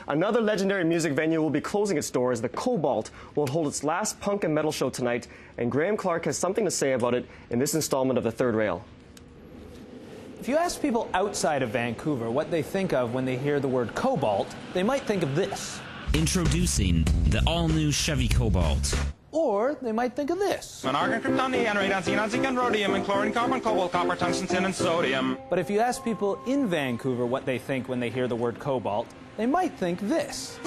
Another legendary music venue will be closing its doors. The Cobalt will hold its last punk and metal show tonight, and Graham Clark has something to say about it in this installment of The Third Rail. If you ask people outside of Vancouver what they think of when they hear the word Cobalt, they might think of this. Introducing the all-new Chevy Cobalt. Or they might think of this. Argon, krypton, neon, radon, xenon, zinc, and rhodium, and chlorine, carbon, cobalt, copper, tungsten, tin, and sodium. But if you ask people in Vancouver what they think when they hear the word Cobalt, they might think this.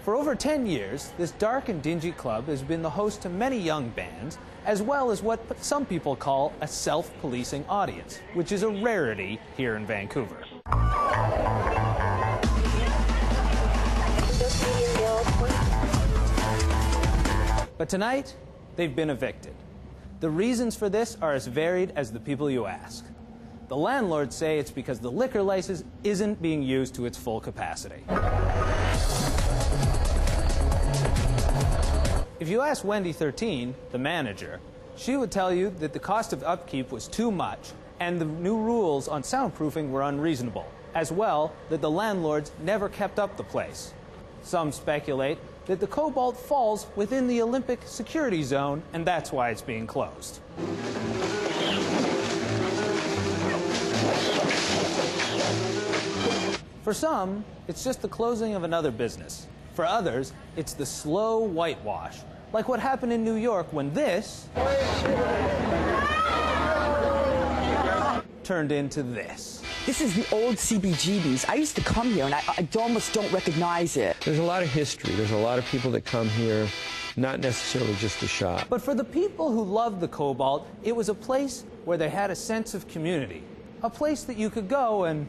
For over 10 years, this dark and dingy club has been the host to many young bands, as well as what some people call a self-policing audience, which is a rarity here in Vancouver. But tonight, they've been evicted. The reasons for this are as varied as the people you ask. The landlords say it's because the liquor license isn't being used to its full capacity. If you ask Wendy 13, the manager, she would tell you that the cost of upkeep was too much and the new rules on soundproofing were unreasonable, as well that the landlords never kept up the place. Some speculate that the Cobalt falls within the Olympic security zone, and that's why it's being closed. For some, it's just the closing of another business. For others, it's the slow whitewash, like what happened in New York when this turned into this. This is the old CBGB's. I used to come here, and I almost don't recognize it. There's a lot of history. There's a lot of people that come here, not necessarily just to shop. But for the people who loved the Cobalt, it was a place where they had a sense of community. A place that you could go and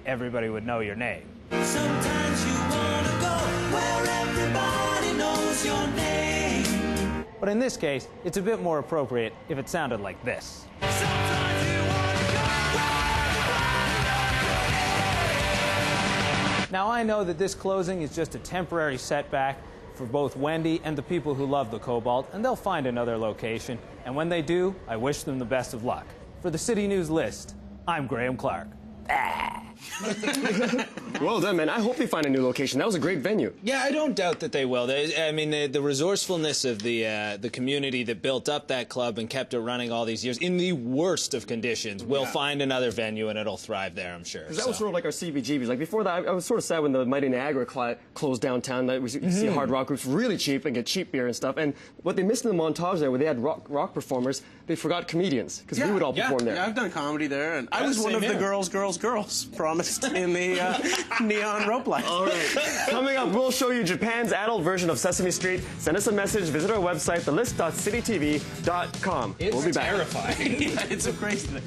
everybody would know your name. Sometimes you want to go where everybody knows your name. But in this case, it's a bit more appropriate if it sounded like this. Now, I know that this closing is just a temporary setback for both Wendy and the people who love the Cobalt, and they'll find another location. And when they do, I wish them the best of luck. For the City News List, I'm Graham Clark. Well done, man. I hope they find a new location. That was a great venue. Yeah, I don't doubt that they will. I mean, the resourcefulness of the community that built up that club and kept it running all these years in the worst of conditions will find another venue and it'll thrive there, I'm sure. Because that was sort of like our CBGBs. Like before that, I was sort of sad when the Mighty Niagara closed downtown. That we see hard rock groups really cheap and get cheap beer and stuff. And what they missed in the montage there, where they had rock performers, they forgot comedians because we would all perform there. Yeah, I've done comedy there, and I was one of the girls promised in the neon rope light. All right. Coming up, we'll show you Japan's adult version of Sesame Street. Send us a message. Visit our website, thelist.citytv.com. We'll be back. Terrifying. It's a crazy thing.